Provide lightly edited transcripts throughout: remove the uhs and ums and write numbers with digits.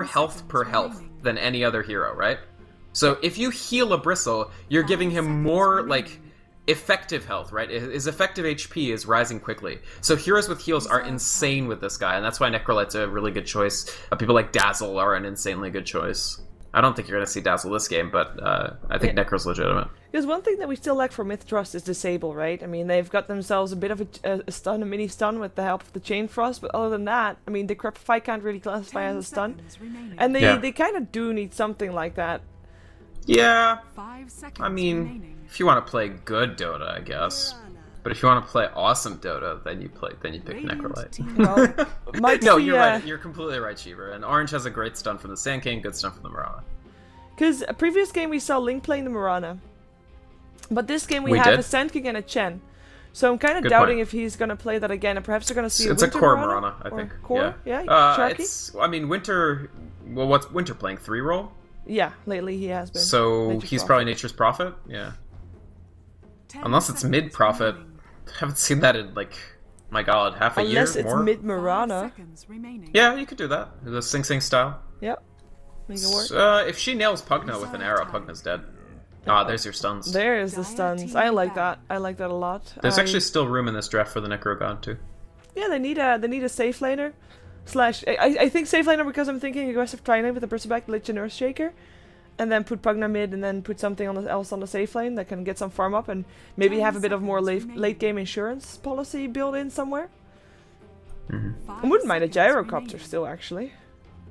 health per health than any other hero, right? So if you heal a Bristle, you're giving him more, like, effective health, right? His effective HP is rising quickly. So heroes with heals are insane with this guy, and that's why Necrolight's a really good choice. People like Dazzle are an insanely good choice. I don't think you're going to see Dazzle this game, but I think Necro's legitimate. Because one thing that we still lack for MiTH Trust is Disable, right? I mean, they've got themselves a bit of a stun, a mini stun with the help of the Chain Frost, but other than that, I mean, Decrepify can't really classify as a stun. And they kind of do need something like that. Yeah, I mean, if you want to play good Dota, I guess. But if you want to play awesome Dota, then you pick Necrolight. Well, no, you're right. You're completely right, Cheever. And Orange has a great stun from the Sand King, good stun from the Mirana. Because a previous game we saw Link playing the Mirana, but this game we have a Sand King and a Chen. So I'm kind of doubting if he's gonna play that again, and perhaps they're gonna see. It's a core Mirana, I think. Core, yeah. I mean, Winter. Well, what's Winter playing? 3-roll? Yeah, lately he has been. So he's probably Nature's Prophet. Yeah. Unless it's mid Prophet. I haven't seen that in, like, my god, half a year. Unless it's mid Mirana. Yeah, you could do that. The Sing Sing style. Yep. Make it work. If she nails Pugna with an arrow, Pugna's dead. Ah, there's your stuns. There's the stuns. I like that. I like that a lot. There's actually still room in this draft for the Necro God too. Yeah, they need a safe laner. I think safe laner because I'm thinking aggressive tri-lane with a Bristleback, Lich and Earthshaker. And then put Pugna mid and then put something else on the safe lane that can get some farm up and maybe have a bit of more late game insurance policy built in somewhere. I wouldn't mind a Gyrocopter still, actually.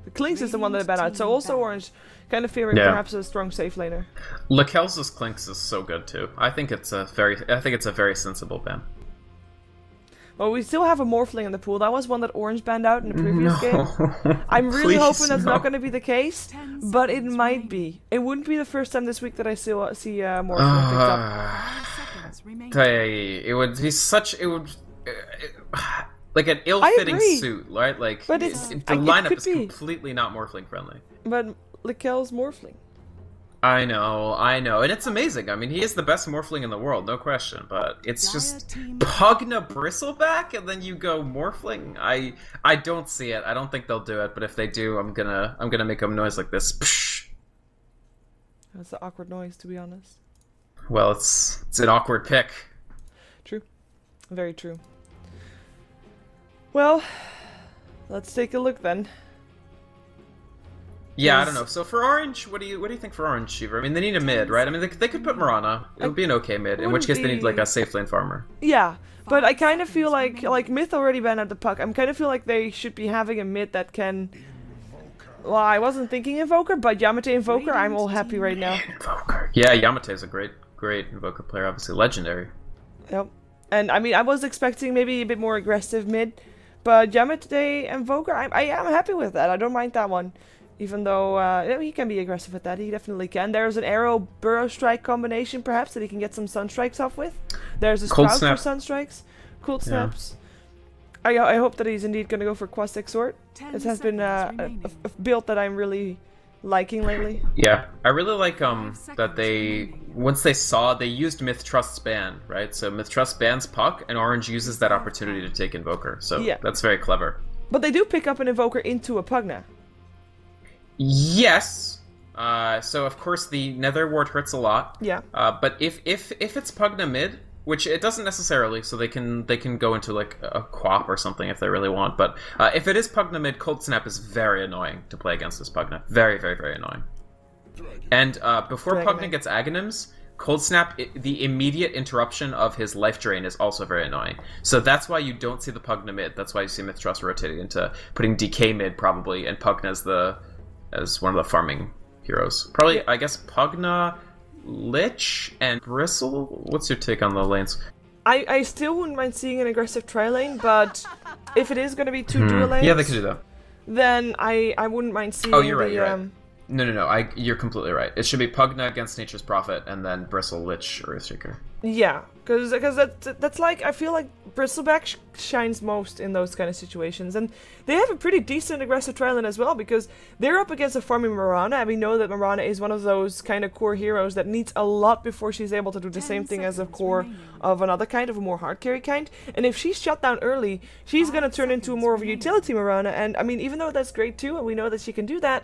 The Clinks is the one that I bet out, so also Orange kind of favoring perhaps a strong safe laner. Lakel's Clinks is so good too. I think it's a very sensible ban. Well, we still have a Morphling in the pool. That was one that Orange banned out in the previous game. I'm really hoping that's not going to be the case, but it might be. It wouldn't be the first time this week that I still see Morphling picked up. It would be such... like an ill-fitting suit, right? Like, but the lineup is completely not Morphling friendly. But Lakel's Morphling. I know, and it's amazing. I mean, he is the best Morphling in the world, no question. But it's just Pugna Bristleback, and then you go Morphling. I don't see it. I don't think they'll do it. But if they do, I'm gonna make a noise like this. Psh. That's an awkward noise, to be honest. Well, it's an awkward pick. True, very true. Well, let's take a look then. Yeah, I don't know. So for Orange, what do you think for Orange, Shiver? I mean, they need a mid, right? I mean, they could put Mirana. It would be an okay mid, in which case they need like a safe lane farmer. Yeah, but I kind of feel like MiTH already banned out the puck. I'm kind of feel like they should be having a mid that can. Well, I wasn't thinking Invoker, but Yamate Invoker, I'm all happy right now. Invoker. Yeah, Yamate is a great Invoker player, obviously legendary. Yep. And I mean, I was expecting maybe a bit more aggressive mid, but Yamate Invoker, I am happy with that. I don't mind that one. Even though he can be aggressive with that, he definitely can. There's an Arrow Burrow Strike combination, perhaps, that he can get some Sunstrikes off with. There's a Sprout for Sunstrikes. Cold Snaps. I hope that he's indeed going to go for Quast Exort. This has been a build that I'm really liking lately. Yeah, I really like that once they used MiTH Trust's ban, right? So MiTH Trust bans Puck, and Orange uses that opportunity to take Invoker. So that's very clever. But they do pick up an Invoker into a Pugna. Yes. So of course the Nether Ward hurts a lot. Yeah. But if it's Pugna mid, which it doesn't necessarily, so they can go into like a Quap or something if they really want. But if it is Pugna mid, Cold Snap is very annoying to play against this Pugna. Very, very, very annoying. And before Pugna gets Aghanims, Cold Snap, the immediate interruption of his life drain is also very annoying. So that's why you don't see the Pugna mid. That's why you see MiTH Trust rotating into putting DK mid probably, and Pugna as one of the farming heroes. Probably, I guess, Pugna, Lich, and Bristle? What's your take on the lanes? I still wouldn't mind seeing an aggressive tri-lane, but if it is going to be two dual lanes... Yeah, they could do that. Then I wouldn't mind seeing you're right. No, you're completely right. It should be Pugna against Nature's Prophet, and then Bristle, Lich, or Earthshaker. Yeah, Because that's like, I feel like Bristleback shines most in those kind of situations. And they have a pretty decent aggressive trial in as well, because they're up against a farming Mirana, and we know that Mirana is one of those kind of core heroes that needs a lot before she's able to do the same thing as a core of another kind, of a more hard carry kind. And if she's shut down early, she's going to turn into more of a utility Mirana. And I mean, even though that's great too, and we know that she can do that,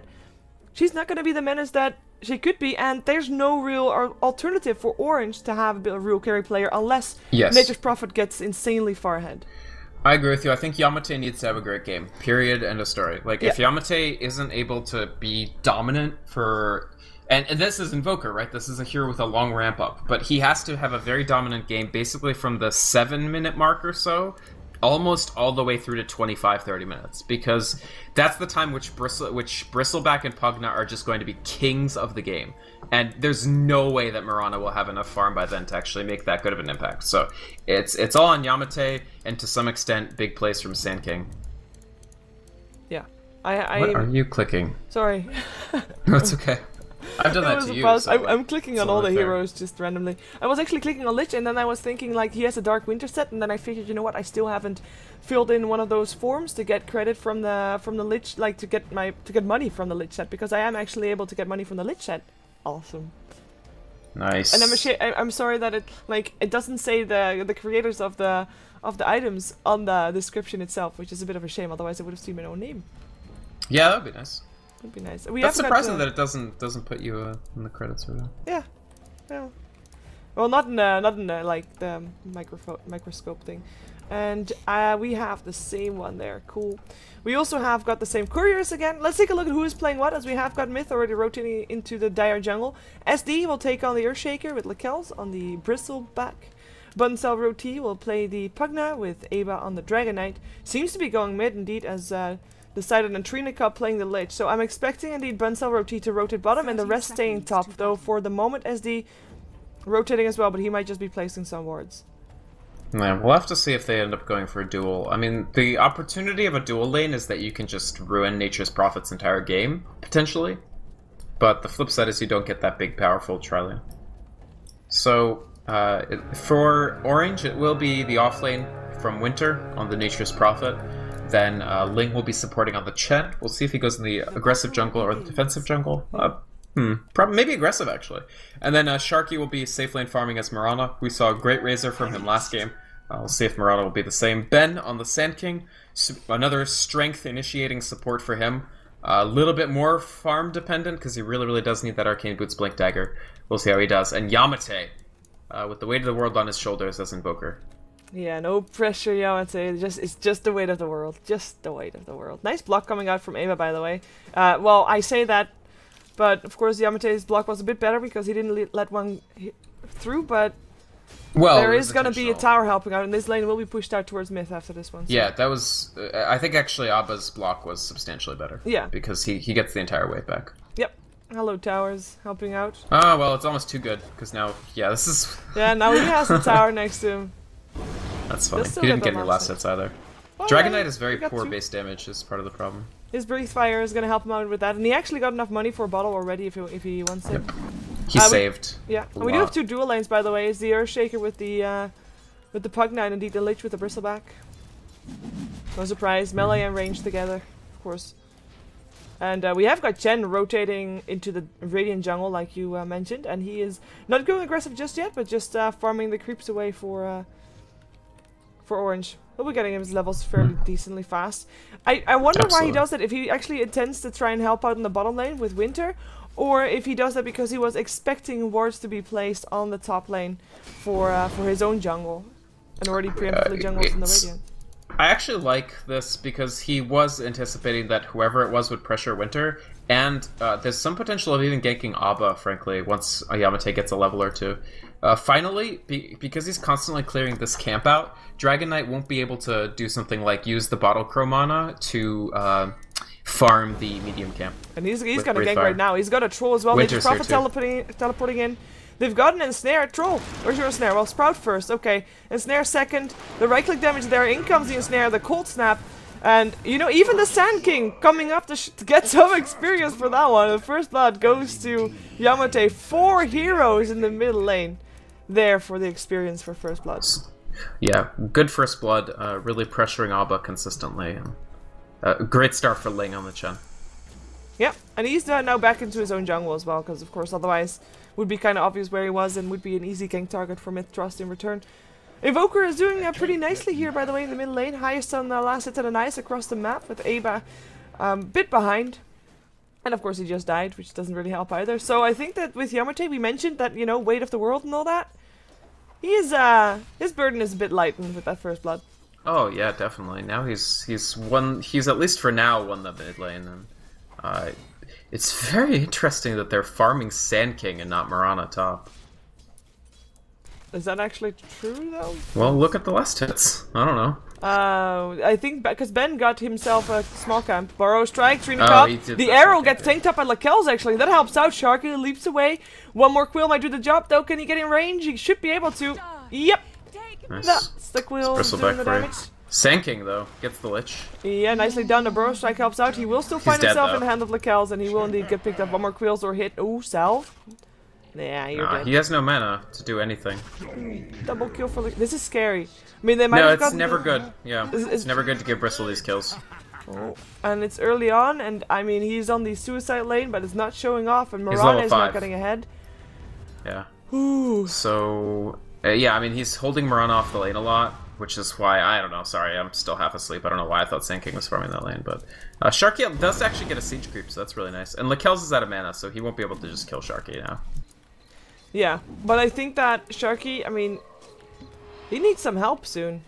she's not going to be the menace that she could be, and there's no real alternative for Orange to have a real carry player unless Nature's Prophet gets insanely far ahead. I agree with you. I think Yamate needs to have a great game. Period. End of story. Like, if Yamate isn't able to be dominant for... And this is Invoker, right? This is a hero with a long ramp up. But he has to have a very dominant game, basically from the 7-minute mark or so, almost all the way through to 25-30 minutes, because that's the time which Bristleback and Pugna are just going to be kings of the game, and there's no way that Mirana will have enough farm by then to actually make that good of an impact. So it's all on Yamate, and to some extent big plays from Sand King. Yeah, what are you clicking? Sorry. No, it's okay. I've done that to you. So I'm clicking on all the heroes just randomly. I was actually clicking on Lich, and then I was thinking like he has a Dark Winter set, and then I figured, you know what, I still haven't filled in one of those forms to get credit from the Lich, like to get money from the Lich set, because I am actually able to get money from the Lich set. Awesome. Nice. And I'm sorry that it doesn't say the creators of the items on the description itself, which is a bit of a shame. Otherwise, I would have seen my own name. Yeah, that'd be nice. Would be nice. That's surprising that it doesn't put you in the credits or that. Yeah. Well, not in the like the microscope thing. And we have the same one there. Cool. We also have got the same couriers again. Let's take a look at who is playing what, as we have got MiTH already rotating into the Dire Jungle. SD will take on the Earthshaker with Lakels on the Bristleback. Buttonsell Roti will play the Pugna with Ava on the Dragon Knight. Seems to be going mid indeed, as decided on Trina Cup playing the Lich. So I'm expecting indeed Buttonsell Roti to rotate bottom and the rest staying top, though for the moment SD rotating as well, but he might just be placing some wards. Yeah, we'll have to see if they end up going for a duel. I mean, the opportunity of a dual lane is that you can just ruin Nature's Prophet's entire game, potentially. But the flip side is you don't get that big, powerful tri-lane. So, for Orange, it will be the off-lane from Winter on the Nature's Prophet. Then Ling will be supporting on the Chen. We'll see if he goes in the aggressive jungle or the defensive jungle. Probably, maybe aggressive, actually. And then Sharky will be safe lane farming as Mirana. We saw a great Razor from him last game. We'll see if Mirana will be the same. Ben on the Sand King. Another strength initiating support for him. A little bit more farm dependent, because he really, really does need that Arcane Boots Blink Dagger. We'll see how he does. And Yamate, with the weight of the world on his shoulders as Invoker. Yeah, no pressure, Yamate. It's just the weight of the world. Just the weight of the world. Nice block coming out from Ava, by the way. Well, I say that, but of course Yamate's block was a bit better because he didn't let one through, but there is going to be a tower helping out, and this lane will be pushed out towards MiTH after this one. So. Yeah, that was... I think actually Abba's block was substantially better. Yeah. Because he gets the entire weight back. Yep. Hello, towers helping out. Oh, well, it's almost too good, because now... Yeah, this is... Yeah, now he has the tower next to him. That's funny. He didn't get any last hits either. Well, Dragon Knight is very poor base damage, is part of the problem. His Breathe Fire is going to help him out with that, and he actually got enough money for a bottle already if he wants it. Yep. He saved. Yeah, and we do have two dual lanes, by the way. It's the Earthshaker with the Pug Knight, and indeed the Lich with the Bristleback. No surprise, melee and range together, of course. And we have got Chen rotating into the Radiant Jungle, like you mentioned, and he is not going aggressive just yet, but just farming the creeps away for Orange. He'll be getting his levels fairly decently fast. I wonder why he does that, if he actually intends to try and help out in the bottom lane with Winter, or if he does that because he was expecting wards to be placed on the top lane for his own jungle, and already preemptively jungles in the Radiant. I actually like this because he was anticipating that whoever it was would pressure Winter, and there's some potential of even ganking Abba, frankly, once Yamate gets a level or two. Finally, because he's constantly clearing this camp out, Dragon Knight won't be able to do something like use the Bottle Crow mana to farm the medium camp. And he's got a gank right now. He's got a Troll as well. Nature's Prophet teleporting in. They've got an Ensnare. Troll. Where's your Ensnare? Well, Sprout first. Okay. Ensnare second. The right-click damage there. In comes the Ensnare. The Cold Snap. And, you know, even the Sand King coming up to get some experience for that one. The first blood goes to Yamate. 4 heroes in the middle lane. there for the experience for First Blood. Yeah, good First Blood, really pressuring Alba consistently. Great start for Ling on the Chen. Yep, and he's now back into his own jungle as well, because of course otherwise would be kind of obvious where he was and would be an easy gank target for MiTH in return. Invoker is doing pretty nicely here, by the way, in the mid lane. Highest on the last hit of the nice across the map, with Aba bit behind. And of course he just died, which doesn't really help either. So I think that with Yamate we mentioned that, you know, weight of the world and all that. He is, his burden is a bit lightened with that First Blood. Oh yeah, definitely. Now he's at least for now won the mid lane, and it's very interesting that they're farming Sand King and not Mirana top. Is that actually true though? Well, look at the last hits. I don't know. I think because Ben got himself a small camp. Burrow strike, Trina Cup. The arrow gets tanked up by Lakel's actually. That helps out. Sharky leaps away. One more Quill might do the job though. Can he get in range? He should be able to. Yep. Nice. That's the Quill doing the damage. Sand King though gets the Lich. Yeah, nicely done. The Burrow strike helps out. He will still find himself in the hand of Lakel's, and he will indeed get picked up. One more Quills or hit. Oh, salve. Yeah, you're dead. He has no mana to do anything. Double kill for this is scary. I mean, they might No, have it's never good. Yeah, it's never good to give Bristle these kills. Oh. And it's early on, and I mean, he's on the suicide lane, but it's not showing off, and Mirana is not getting ahead. Yeah. Ooh. So, yeah, I mean, he's holding Mirana off the lane a lot, which is why, I don't know, sorry, I'm still half asleep. I don't know why I thought Sand King was farming that lane, but Sharky does actually get a siege creep, so that's really nice. And Lakel's is out of mana, so he won't be able to just kill Sharky now. Yeah, but I think that Sharky, I mean, he needs some help soon.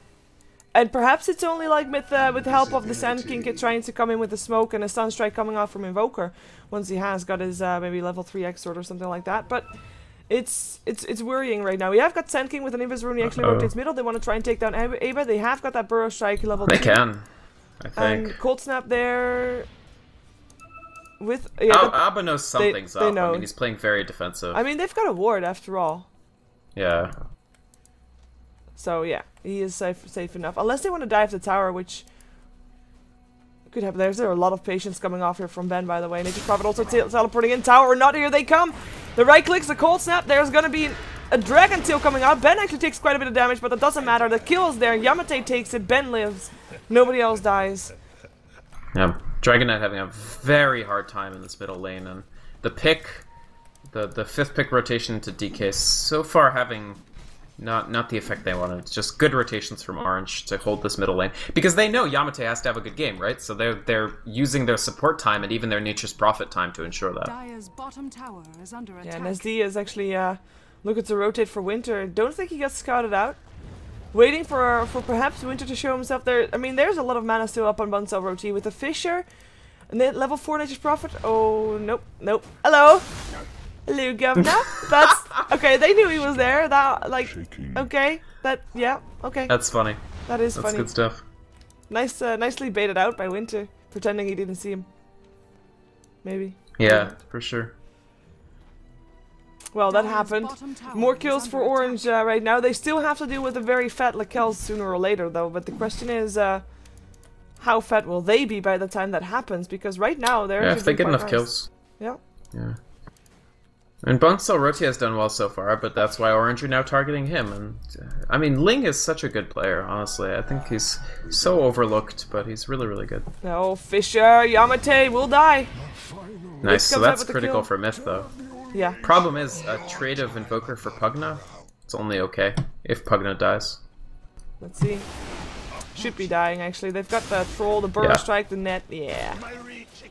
And perhaps it's only like with the help of the Sand King trying to come in with the smoke and a Sunstrike coming out from Invoker once he has got his maybe level 3 X sword or something like that. But it's worrying right now. We have got Sand King with an Invis rune. He actually rotates middle. They want to try and take down Aba. They have got that Burrow Strike level 2. They can, I think. And Cold Snap there. With Abba knows something's up. Know. I mean, he's playing very defensive. I mean, they've got a ward after all. Yeah. So yeah, he is safe enough. Unless they want to dive the tower, which could happen. There are a lot of patience coming off here from Ben, by the way. Nature's Prophet also teleporting in. Tower or not, here they come. The right clicks, the Cold Snap. There's going to be a Dragon Tail coming out. Ben actually takes quite a bit of damage, but that doesn't matter. The kill is there. Yamate takes it. Ben lives. Nobody else dies. Yeah. Dragon Knight having a very hard time in this middle lane, and the pick, the 5th pick rotation to DK so far having not the effect they wanted. It's just good rotations from Orange to hold this middle lane, because they know Yamate has to have a good game, right? So they're using their support time and even their Nature's Prophet time to ensure that. Dire's bottom tower is under attack. Yeah, and SD is actually looking to rotate for Winter. Don't think he gets scouted out. Waiting for perhaps Winter to show himself there. I mean, there's a lot of mana still up on Buncel Roti with the Fissure. And then level 4 Nature's Prophet. Oh, nope. Hello? Hello, Governor. That's... Okay, they knew he was there. That, like... Okay. Yeah. Okay. That's funny. That's funny. That's good stuff. Nice, nicely baited out by Winter. Pretending he didn't see him. Maybe. Yeah, for sure. Well, that happened. More kills for Orange right now. They still have to deal with a very fat Lakel sooner or later, though. But the question is, how fat will they be by the time that happens? Because right now, they're... Yeah, if they get enough kills. Yeah. Yeah. And Buncel Roti has done well so far, but that's why Orange are now targeting him. And I mean, Ling is such a good player, honestly. I think he's so overlooked, but he's really, really good. No, Fissure, Yamate will die. Nice, so that's critical for MiTH, though. Yeah. Problem is, a trade of Invoker for Pugna, it's only okay if Pugna dies. Let's see. Should be dying, actually. They've got the Troll, the Burrow Strike, the Net. Yeah.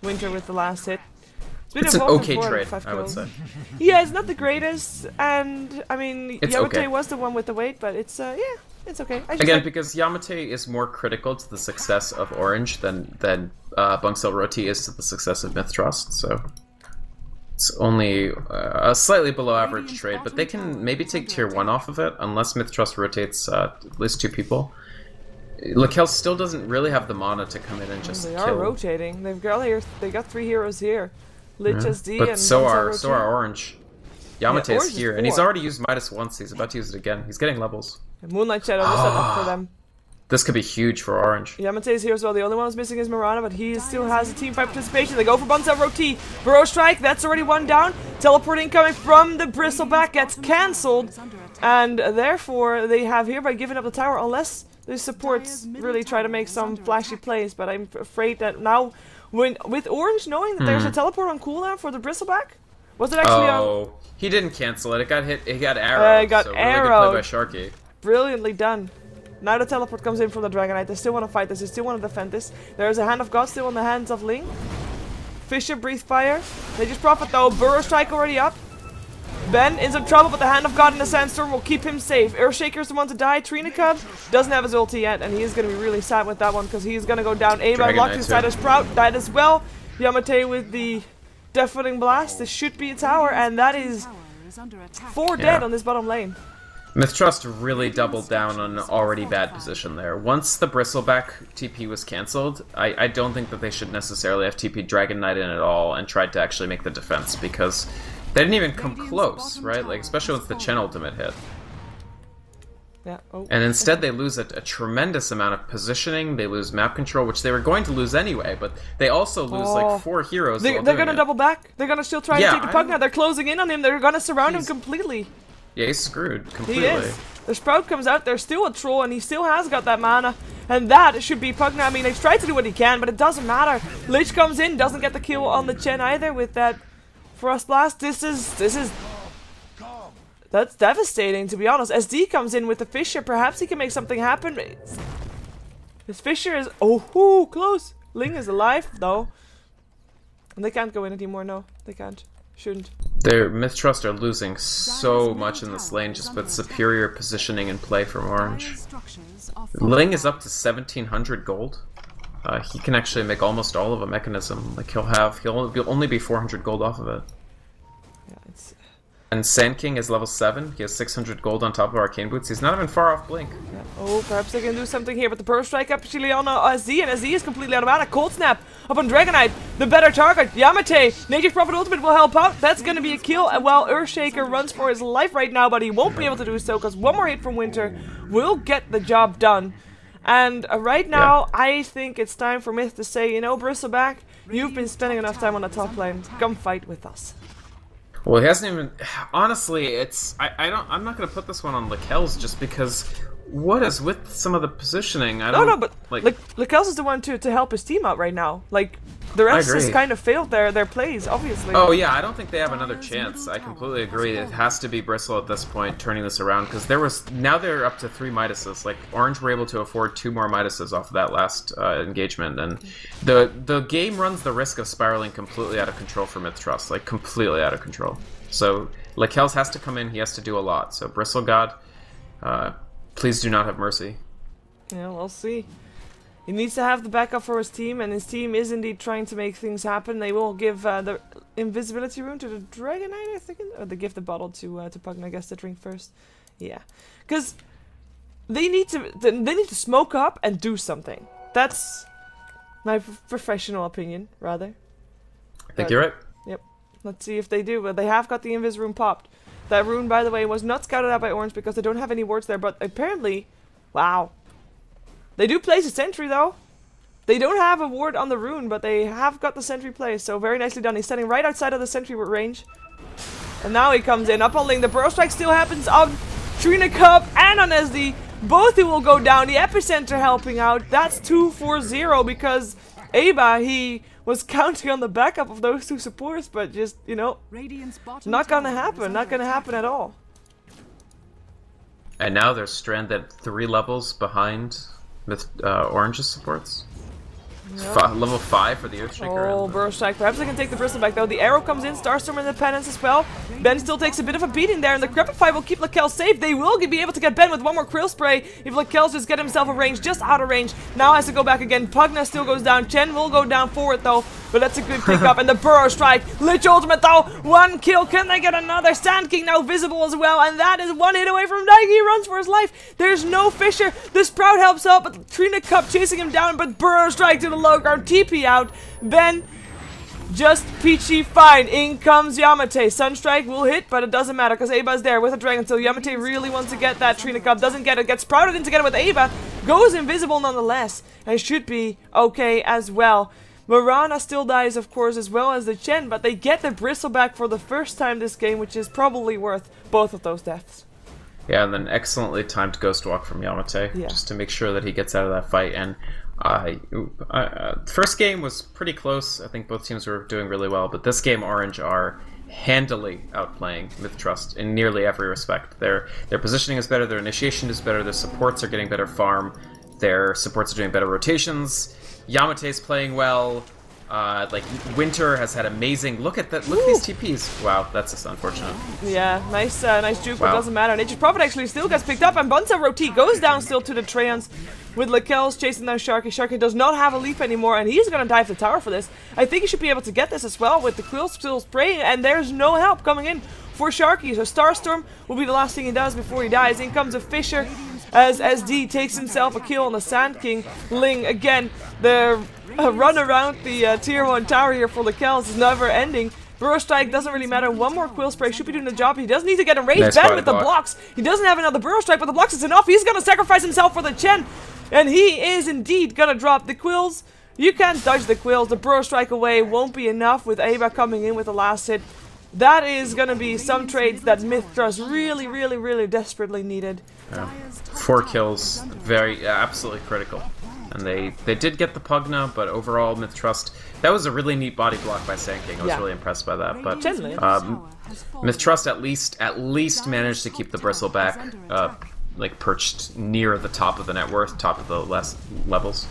Winter with the last hit. It's an okay trade, I would say. Yeah, it's not the greatest, and, I mean, it's Yamate okay. was the one with the weight, but it's, yeah, it's okay. Again, because Yamate is more critical to the success of Orange than Buncel Roti is to the success of MiTH Trust, so... It's only a slightly below average trade, but they can maybe take tier 1 off of it, unless MiTH Trust rotates at least 2 people. Lakel still doesn't really have the mana to come in and just kill. They are rotating. They got 3 heroes here. Lich SD but and so are Orange. Yamate is here, and he's 4. already used Midas once. He's about to use it again. He's getting levels. And Moonlight Shadow was set up for them. This could be huge for Orange. Yamate is here as well. The only one who's missing is Mirana, but he still has a team fight participation. They go for Buncel Roti. Burrow Strike, that's already one down. Teleporting coming from the Bristleback gets cancelled. And therefore, they have hereby given up the tower unless the supports really try to make some flashy plays. But I'm afraid that now, with Orange knowing that there's a teleport on cooldown for the Bristleback, was it actually Oh, he didn't cancel it. It got hit. He got arrowed. got so arrowed. Really good play by Sharky. Brilliantly done. Now the teleport comes in from the Dragonite. They still want to fight this. They still want to defend this. There is a Hand of God still in the hands of Ling. Fisher, Breathe Fire. They just profit though. Burrow Strike already up. Ben is in trouble, but the Hand of God in the Sandstorm will keep him safe. Earthshaker's the one to die. Trina Cub doesn't have his ulti yet, and he is going to be really sad with that one because he's going to go down. Ava locked inside a Sprout. Died as well. Yamate with the Deafening Blast. This should be a tower, and that is 4 dead on this bottom lane. MiTH really doubled down on an already bad position there. Once the Bristleback TP was cancelled, I don't think that they should necessarily have TP Dragon Knight in at all and tried to actually make the defense, because they didn't even come close, right? Like, especially once the Chen ultimate hit. Yeah. Oh. And instead they lose a tremendous amount of positioning, they lose map control, which they were going to lose anyway, but they also lose like 4 heroes. They're gonna double back. They're gonna still try to take the puck now. They're closing in on him. They're gonna surround him completely. Yeah, he's screwed completely. He is. The Sprout comes out, there's still a troll, and he still has got that mana. And that should be Pugna. I mean, they've tried to do what he can, but it doesn't matter. Lich comes in, doesn't get the kill on the Chen either with that Frost Blast. This is... That's devastating, to be honest. SD comes in with the Fisher. Perhaps he can make something happen. This Fisher is... Oh, close. Ling is alive, though. And they can't go in anymore, no. They can't. Shouldn't. Their MiTH are losing so much in this lane just with superior positioning and play from Orange. Ling is up to 1700 gold. He can actually make almost all of a mechanism. Like he'll only be 400 gold off of it. Yeah, it's... And Sand King is level 7. He has 600 gold on top of Arcane Boots. He's not even far off Blink. Yeah. Oh, perhaps they can do something here, but the Pearl Strike actually on SD, and SD is completely out of mana. Cold Snap up on Dragonite, the better target. Yamate, Nature's Prophet Ultimate will help out. That's going to be a kill, and while Earthshaker runs for his life right now, but he won't be able to do so, because one more hit from Winter will get the job done. And right now, I think it's time for MiTH to say, you know, Bristleback, you've been spending enough time on the top lane. Come fight with us. Well, he hasn't even... Honestly, it's... I'm not going to put this one on Lakel's just because... What is with some of the positioning? No, but like Lakel's is the one to help his team out right now. Like, the rest has kind of failed their plays, obviously. Oh yeah, I don't think they have another chance. I completely agree. It has to be Bristle at this point turning this around, because now they're up to 3 MiTHs. Like, Orange were able to afford 2 more MiTHs off of that last engagement, and the game runs the risk of spiraling completely out of control for MiTH. Like, completely out of control. So Lakel's has to come in. He has to do a lot. So Bristle God, please do not have mercy. Yeah, we'll see. He needs to have the backup for his team, and his team is indeed trying to make things happen. They will give the invisibility rune to the Dragonite, I think, or they give the bottle to Pugna, I guess, to drink first. Yeah, because they need to smoke up and do something. That's my professional opinion, rather. I think you're right. Yep. Let's see if they do. But they have got the invis rune popped. That rune, by the way, was not scouted out by Orange because they don't have any wards there, but apparently... Wow. They do place a sentry, though. They don't have a ward on the rune, but they have got the sentry placed, so very nicely done. He's standing right outside of the sentry range. And now he comes in, up on Ling. The Burrow Strike still happens on Trina Cup and on SD. Both who will go down. The Epicenter helping out. That's 2-4-0 because Aba, he was counting on the backup of those 2 supports, but just, you know, not gonna happen. Not gonna happen at all. And now they're stranded 3 levels behind with Orange's supports. Yep. Level 5 for the Earthshaker. Oh, Burrow Strike. Perhaps they can take the Bristleback though. The arrow comes in, Starstorm Independence as well. Ben still takes a bit of a beating there, and the Crepify will keep Lakel safe. They will be able to get Ben with 1 more Krill Spray if Lakel's just get himself a range, just out of range. Now has to go back again. Pugna still goes down. Chen will go down forward though, but that's a good pickup. And the Burrow Strike. Lich Ultimate though. 1 kill. Can they get another? Sand King now visible as well, and that is 1 hit away from dying. He runs for his life. There's no Fisher. The Sprout helps out, but Trina Cup chasing him down, but Burrow Strike to the low ground. TP out. Ben just peachy fine. In comes Yamate. Sunstrike will hit, but it doesn't matter because Aba's there with a Dragon Tail. Yamate really wants to get that Trina Cup. Doesn't get it. Gets sprouted in together with Aba. Goes invisible nonetheless. And should be okay as well. Mirana still dies, of course, as well as the Chen, but they get the Bristle back for the first time this game, which is probably worth both of those deaths. Yeah, and then excellently timed Ghost Walk from Yamate, just to make sure that he gets out of that fight. And first game was pretty close. I think both teams were doing really well, but this game Orange are handily outplaying MiTH in nearly every respect. Their positioning is better, their initiation is better, their supports are getting better farm, their supports are doing better rotations. Yamate's playing well. Like Winter has had amazing. Look at that! Look at these TPs. Wow, that's just unfortunate. Yeah, nice juke, but doesn't matter. Nature's Prophet actually still gets picked up, and Bunta Roti goes down still to the Treants with Lakel's chasing down Sharky. Sharky does not have a leap anymore, and he's gonna dive the tower for this. I think he should be able to get this as well with the Quills still spraying, and there's no help coming in for Sharky. So Starstorm will be the last thing he does before he dies. In comes a Fisher as SD takes himself a kill on the Sand King. Ling again, the run around the tier 1 tower here for the Kells is never ending. Burrow Strike doesn't really matter. One more Quill Spray should be doing the job. He does need to get enraged. Nice Ben with the blocks. He doesn't have another Burrow Strike, but the blocks is enough. He's gonna sacrifice himself for the Chen. And he is indeed gonna drop the Quills. You can't dodge the Quills. The Burrow Strike away won't be enough with Aba coming in with the last hit. That is gonna be some trades that MiTH really desperately needed. Yeah. 4 kills, very absolutely critical. And they did get the Pugna, but overall MiTH, that was a really neat body block by Sand King. I was really impressed by that. But MiTH at least managed to keep the Bristle back, like perched near the top of the net worth, top of the levels.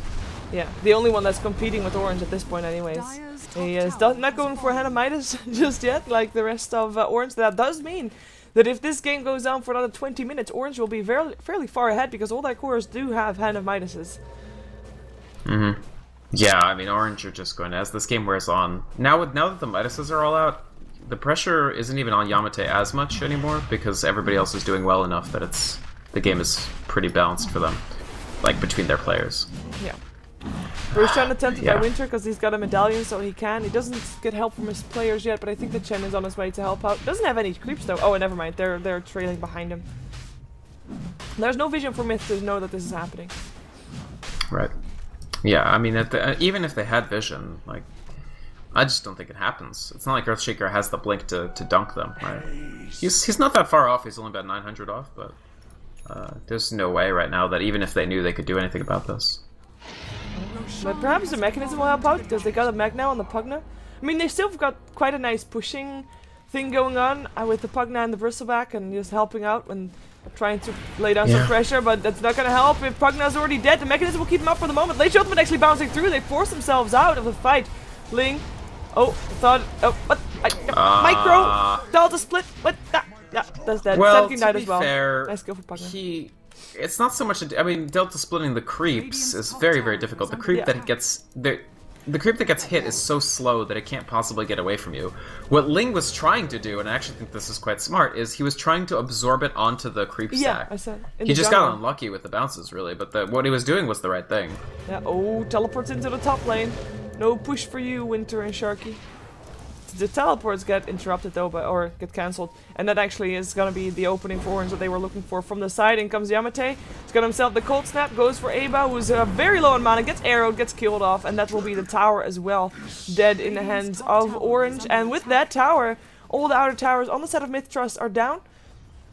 Yeah, the only one that's competing with Orange at this point anyways. He is not going for Hand of MiTH just yet, like the rest of Orange. That does mean that if this game goes on for another 20 minutes, Orange will be fairly far ahead because all their cores do have Hand of MiTHs. Yeah, I mean, Orange are just going to, as this game wears on. Now that the MiTHs are all out, the pressure isn't even on Yamate as much anymore because everybody else is doing well enough that the game is pretty balanced for them, like between their players. Yeah. We're trying to tempt by Winter because he's got a medallion, so he can. He doesn't get help from his players yet, but I think the Chen is on his way to help out. Doesn't have any creeps though. Oh, never mind. They're trailing behind him. There's no vision for MiTH to know that this is happening. Right. Yeah, I mean, even if they had vision, like, I just don't think it happens. It's not like Earthshaker has the blink to dunk them, right? He's not that far off. He's only about 900 off, but there's no way right now that even if they knew they could do anything about this. But perhaps the mechanism will help out because they got a mech now on the Pugna. I mean, they still got quite a nice pushing thing going on with the Pugna and the Bristleback and just helping out when trying to lay down some pressure, but that's not gonna help. If Pugna's already dead, the mechanism will keep him up for the moment. Late Ultimate actually bouncing through. They force themselves out of the fight. Ling, what? Micro, Delta split. What? Yeah, that's dead. Well, died to as well. be fair, nice go for Pugna. It's not so much. I mean, Delta splitting the creeps is very difficult. The creep that gets the creep that gets hit is so slow that it can't possibly get away from you. What Ling was trying to do, and I actually think this is quite smart, is he was trying to absorb it onto the creep stack. I said. He just got unlucky with the bounces, really, but what he was doing was the right thing. Yeah. Oh, teleports into the top lane. No push for you, Winter and Sharky. The teleports get interrupted though, or get cancelled, and that actually is gonna be the opening for Orange that they were looking for. From the side, in comes Yamate. He's got himself the cold snap, goes for Aba, who's very low on mana, gets arrowed, gets killed off, and that will be the tower as well, dead in the hands of Orange. And with that tower, all the outer towers on the side of MiTH are down,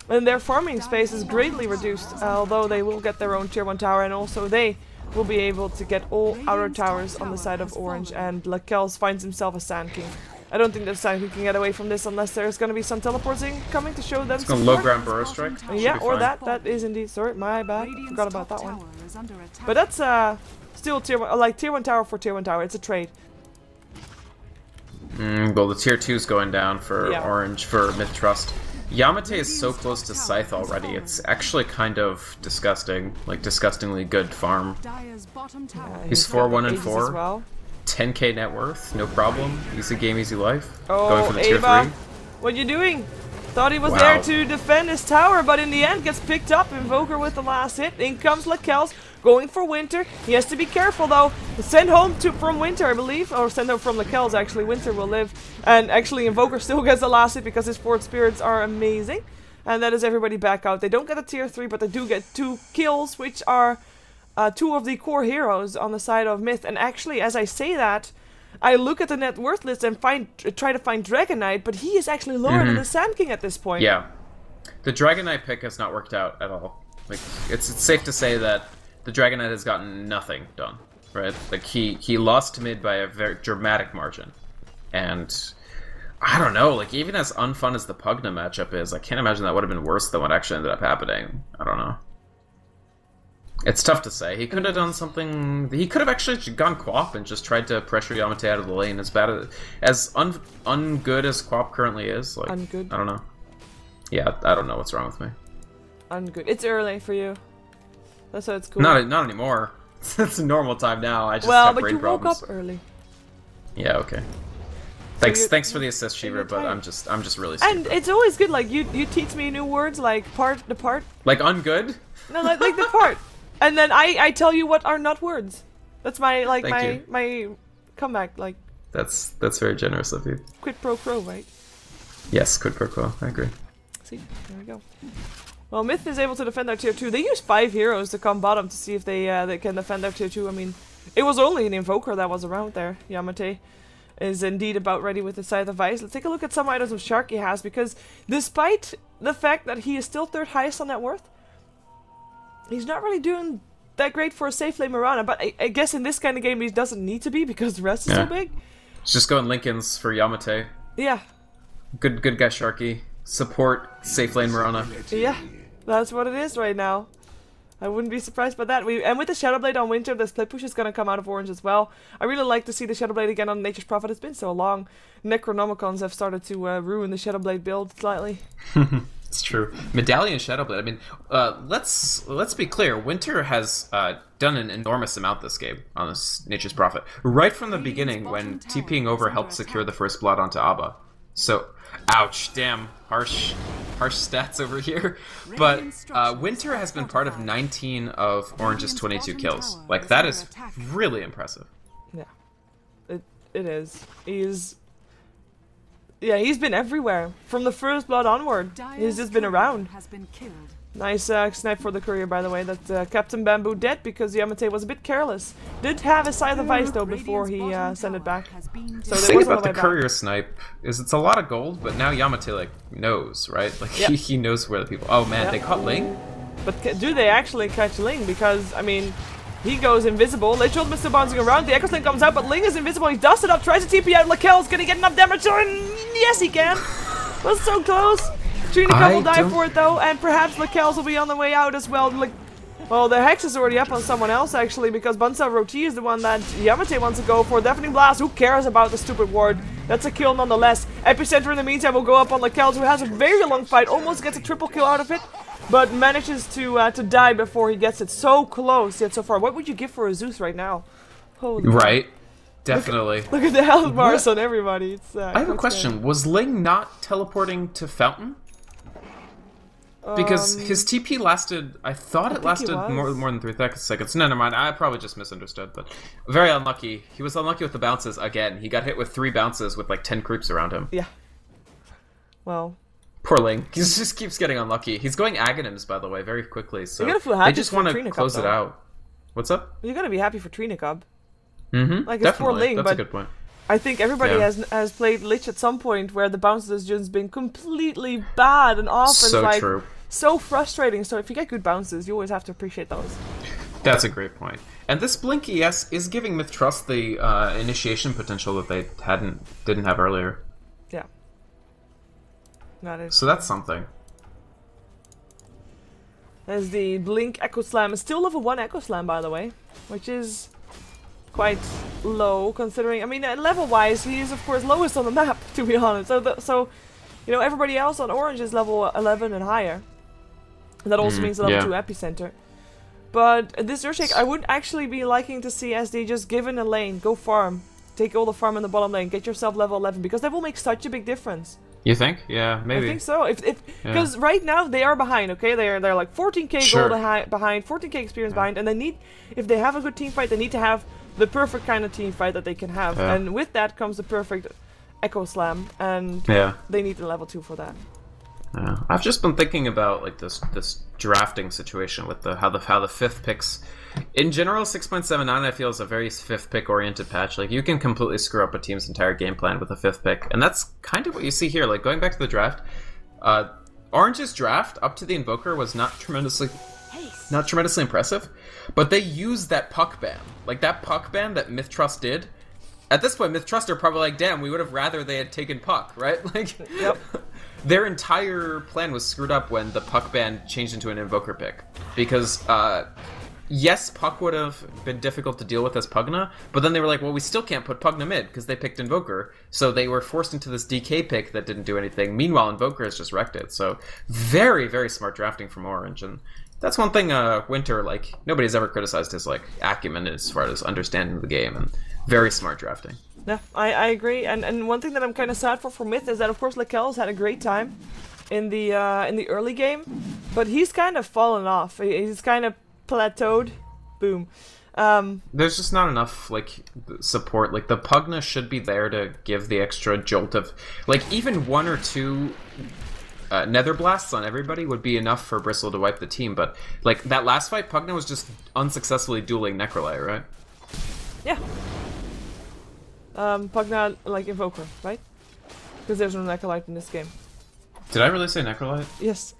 and their farming space is greatly reduced. Although they will get their own tier 1 tower, and also they will be able to get all outer towers on the side of Orange. And Lakels finds himself a Sand King. I don't think that Sand King can get away from this unless there's going to be some teleporting coming to show them. It's going to low ground Burrow Strike. Yeah, or that is indeed. Sorry, my bad. Forgot about that one. But that's still tier 1, like tier 1 tower for tier 1 tower. It's a trade. Well, the tier 2's going down for Orange for MiTH. Yamate is so close to Scythe already. It's actually kind of disgusting, like disgustingly good farm. He's 4-1-4. Well. 10k net worth, no problem. Easy game, easy life. Oh, going for the tier 3. What you doing? Thought he was there to defend his tower, but in the end gets picked up. Invoker with the last hit. In comes Lakels, going for Winter. He has to be careful though. Send home from Winter, I believe, or send home from Lakels. Actually, Winter will live, and actually Invoker still gets the last hit because his Fort Spirits are amazing. And that is everybody back out. They don't get a tier 3, but they do get 2 kills, which are 2 of the core heroes on the side of MiTH. And actually, as I say that, I look at the net worth list and try to find Dragon Knight, but he is actually lower than the Sand King at this point. Yeah. The Dragon Knight pick has not worked out at all. Like, it's safe to say that the Dragon Knight has gotten nothing done, right? Like, he lost to mid by a very dramatic margin. And I don't know, like, even as unfun as the Pugna matchup is, I can't imagine that would have been worse than what actually ended up happening. I don't know. It's tough to say. He could have done something... He could have actually gone Quap and just tried to pressure Yamate out of the lane. As bad as ungood as Quap currently is. Like, ungood? I don't know. Yeah, I don't know what's wrong with me. Ungood. It's early for you. That's why it's cool. Not anymore. It's a normal time now. I just have brain problems. Well, but you woke up early. Yeah, okay. Thanks for the assist, Shiva, but I'm just really stupid. And it's always good, like, you teach me new words, like, the part. Like ungood? No, like the part. And then I tell you what are not words. That's my, like, my comeback, like. That's very generous of you. Quid pro quo, right? Yes, quid pro quo, I agree. See, there we go. Well, MiTH is able to defend their tier 2. They use 5 heroes to come bottom to see if they can defend their tier 2. I mean, it was only an Invoker that was around there. Yamate is indeed about ready with his Scythe of Ice. Let's take a look at some items Sharky has, because despite the fact that he is still 3rd highest on net worth, he's not really doing that great for a safe lane Mirana, but I guess in this kind of game he doesn't need to be because the rest is so big. It's just going Lincolns for Yamate. Yeah. Good guy Sharky. Support safe lane Mirana. Yeah, that's what it is right now. I wouldn't be surprised by that. And with the Shadowblade on Winter, the split push is going to come out of Orange as well. I really like to see the Shadowblade again on Nature's Prophet. It's been so long. Necronomicons have started to ruin the Shadowblade build slightly. It's true. Medallion Shadowblade. I mean, let's be clear. Winter has done an enormous amount this game on this Nature's Prophet. Right from the beginning, when TPing over helped secure the first blood onto Abba. So, ouch, damn, harsh stats over here. But Winter has been part of 19 of Orange's 22 kills. Like, that is really impressive. Yeah, it is. He's been everywhere from the first blood onward. He's just been around. Nice snipe for the courier, by the way. That Captain Bamboo dead because Yamate was a bit careless. Did have a Scythe of Ice though before he sent it back. So the thing about the courier snipe is it's a lot of gold, but now Yamate like knows, right? Like he knows where the people. Oh man, they caught Ling. But do they actually catch Ling? Because I mean, he goes invisible. They told Mr. bouncing around. The Echo Sling comes out, but Ling is invisible. He dusted up, tries to TP out. Lakel's gonna get enough damage, and yes, he can. Was so close. Trina will die for it though, and perhaps Lakel's will be on the way out as well. Like, well, the Hex is already up on someone else actually, because Bunsa Roti is the one that Yamate wants to go for. Deafening Blast, who cares about the stupid ward? That's a kill nonetheless. Epicenter in the meantime will go up on Lakel's, who has a very long fight, almost gets a triple kill out of it, but manages to die before he gets it. So close yet so far. What would you give for a Zeus right now? Holy right. Definitely. Look at the health bars on everybody. It's, I have a question. Was Ling not teleporting to Fountain? Because his TP lasted, I thought it lasted more than 3 seconds. Never mind, I probably just misunderstood, but very unlucky. He was unlucky with the bounces again. He got hit with 3 bounces with like 10 creeps around him. Yeah. Well. Poor Ling. He just keeps getting unlucky. He's going Aghanims, by the way, very quickly, so they just want to close it out. What's up? You're gonna be happy for Trina Cub. Mm-hmm. Like, it's poor Ling, that's a good point. I think everybody has played Lich at some point where the bounces has just been completely bad and off. So like, true. So frustrating. So if you get good bounces, you always have to appreciate those. That's a great point. And this Blink ES is giving MiTH Trust the initiation potential that they didn't have earlier. Yeah. That is. So that's something. As the Blink Echo Slam is still level 1 Echo Slam, by the way, which is quite low considering. I mean, level-wise, he is of course lowest on the map, to be honest. So you know, everybody else on Orange is level 11 and higher. And that also means level 2 Epicenter. But this Earthshake, I would actually be liking to see SD just given a lane, go farm, take all the farm in the bottom lane, get yourself level 11, because that will make such a big difference. You think? Yeah, maybe. I think so. Because right now they are behind. Okay, they're like 14k gold behind, 14k experience behind, and they need, if they have a good team fight, they need to have the perfect kind of team fight that they can have, and with that comes the perfect Echo Slam, and they need the level 2 for that. Yeah. I've just been thinking about like this drafting situation with how the fifth picks. In general, 6.79 I feel is a very fifth pick oriented patch. Like you can completely screw up a team's entire game plan with a fifth pick, and that's kind of what you see here. Like going back to the draft, Orange's draft up to the Invoker was not tremendously impressive, but they used that puck ban. Like that puck ban that MiTH did. At this point, MiTH are probably like, damn, we would have rather they had taken puck, right? Like, Yep. Their entire plan was screwed up when the puck ban changed into an Invoker pick. Because, yes, puck would have been difficult to deal with as Pugna, but then they were like, well, we still can't put Pugna mid, because they picked Invoker. So they were forced into this DK pick that didn't do anything. Meanwhile, Invoker has just wrecked it. So very, very smart drafting from Orange. And that's one thing Winter, like, nobody's ever criticized his, like, acumen as far as understanding the game. And very smart drafting. Yeah, I agree. And one thing that I'm kind of sad for MiTH is that, of course, Lakel's had a great time in the early game, but he's kind of fallen off. He's kind of plateaued. Boom. There's just not enough like support. Like the Pugna should be there to give the extra jolt of, like, even 1 or 2 Nether Blasts on everybody would be enough for Bristle to wipe the team. But like that last fight, Pugna was just unsuccessfully dueling Necrolite, right? Yeah. Pugna like Invoker, right? Because there's no Necrolite in this game. Did I really say Necrolite? Yes.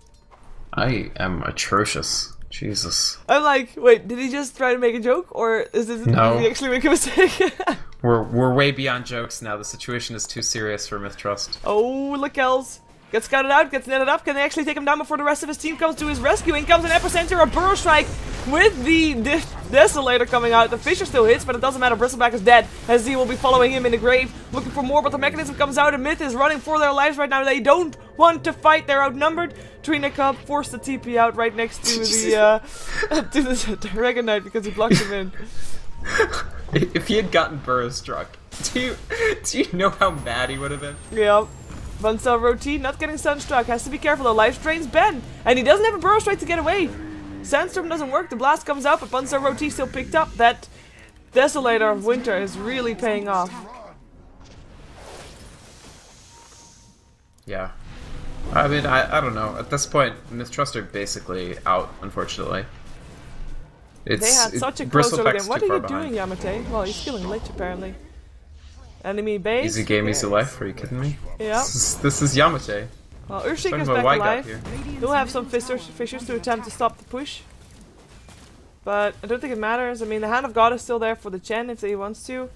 I am atrocious. Jesus. I'm like, wait, did he just try to make a joke, or is this No. did he actually make a mistake? We're way beyond jokes now. The situation is too serious for MiTH. Oh, Lakel's gets scouted out, gets netted up. Can they actually take him down before the rest of his team comes to his rescue? In comes an Epicenter, a Burrow Strike with the Desolator coming out. The Fisher still hits, but it doesn't matter. Bristleback is dead, as he will be following him in the grave, looking for more, but the Mechanism comes out, and MiTH is running for their lives right now. They don't want to fight. They're outnumbered. Trina Cub forced the TP out right next to the to the Dragon Knight because he blocked him in. If he had gotten Burrow struck, do you know how mad he would have been? Yeah. Bunsel Roti not getting Sunstruck. Has to be careful. The life drains Ben. And he doesn't have a Burrow Strike to get away. Sandstorm doesn't work. The blast comes out, but Bunsel Roti still picked up. That Desolator of Winter is really paying off. Yeah. I mean, I don't know. At this point, MiTH are basically out, unfortunately. They had such a close early game. What are you doing, Yamate? Well, he's killing Lich, apparently. Enemy base. Easy game, easy life. Are you kidding me? Yeah. This is Yamate. Well, Urshica's back alive. He'll have some fishers to attempt to stop the push. But I don't think it matters. I mean, the Hand of God is still there for the Chen if he wants to.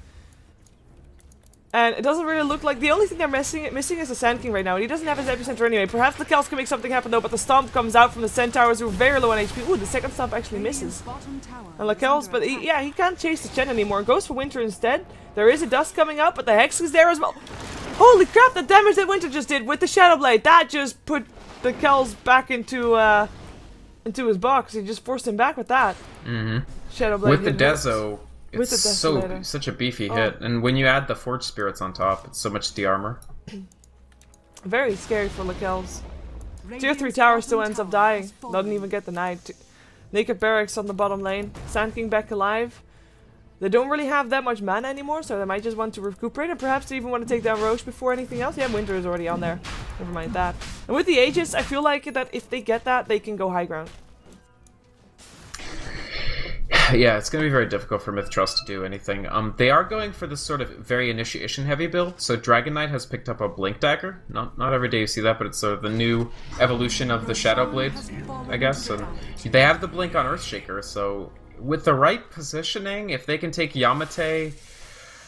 And it doesn't really look like... The only thing they're missing is the Sand King right now. And he doesn't have his Epicenter anyway. Perhaps the Kels can make something happen though, but the Stomp comes out from the Centaurs who are very low on HP. Ooh, the second Stomp actually misses. And Lakel's, but he can't chase the Chen anymore. Goes for Winter instead. There is a Dust coming out, but the Hex is there as well. Holy crap, the damage that Winter just did with the Shadow Blade. That just put the Kels back into his box. He just forced him back with that. Mm-hmm. Shadow Blade with the Dezo. It's such a beefy hit, and when you add the Forge Spirits on top, it's so much de-armor. Very scary for Lakel's. Tier 3 tower still ends up dying. Doesn't even get the Knight. Naked Barracks on the bottom lane. Sand King back alive. They don't really have that much mana anymore, so they might just want to recuperate, and perhaps they even want to take down Roche before anything else. Yeah, Winter is already on there. Never mind that. And with the Aegis, I feel like that if they get that, they can go high ground. Yeah, it's going to be very difficult for MiTH to do anything. They are going for this sort of very initiation-heavy build. So Dragon Knight has picked up a Blink Dagger. Not every day you see that, but it's sort of the new evolution of the Shadow Blade, I guess. And they have the Blink on Earthshaker, so with the right positioning, if they can take Yamate...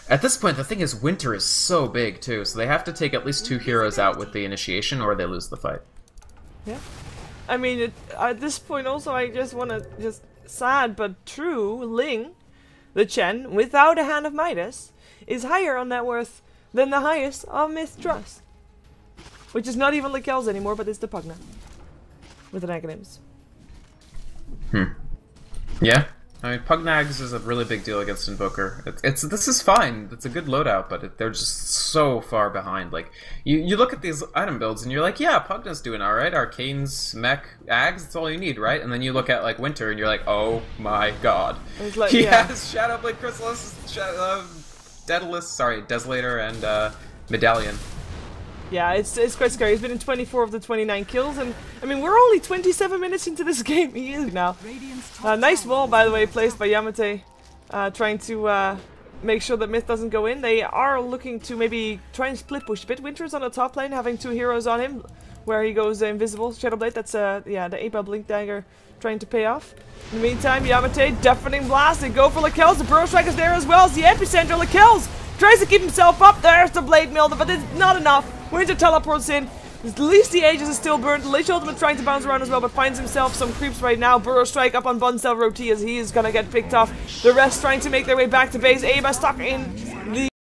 At this point, the thing is, Winter is so big, too, so they have to take at least 2 heroes out with the initiation, or they lose the fight. Yeah. I mean, at this point also, I just want to just... Sad but true, Ling, the Chen, without a Hand of Midas, is higher on net worth than the highest of MiTH. Which is not even Lakel's anymore, but it's the Pugna. With the negatives. Yeah. I mean, Pugnags is a really big deal against Invoker. This is fine. It's a good loadout, but they're just so far behind. Like, you look at these item builds and you're like, yeah, Pugna's doing alright. Arcane's, Mech, Ags, that's all you need, right? And then you look at, like, Winter and you're like, oh my god. Like, he has Shadowblade, Chrysalis, Desolator, and Medallion. Yeah, it's quite scary. He's been in 24 of the 29 kills, and I mean, we're only 27 minutes into this game. He is now. Nice wall, by the way, placed by Yamate, trying to make sure that MiTH doesn't go in. They are looking to maybe try and split push a bit. Winter's on the top lane, having 2 heroes on him, where he goes invisible. Shadowblade, that's yeah, the 8-bell Blink Dagger trying to pay off. In the meantime, Yamate, deafening blast. They go for Lakel's. The Burrow Strike is there as well as the epicenter. Lakel's tries to keep himself up. There's the Blade Mill, but it's not enough. Winter teleports in. At least the Aegis is still burnt. Lich Ultimate trying to bounce around as well, but finds himself some creeps right now. Burrow Strike up on Bunsel Roti as he is gonna get picked off. The rest trying to make their way back to base. Aba stuck in the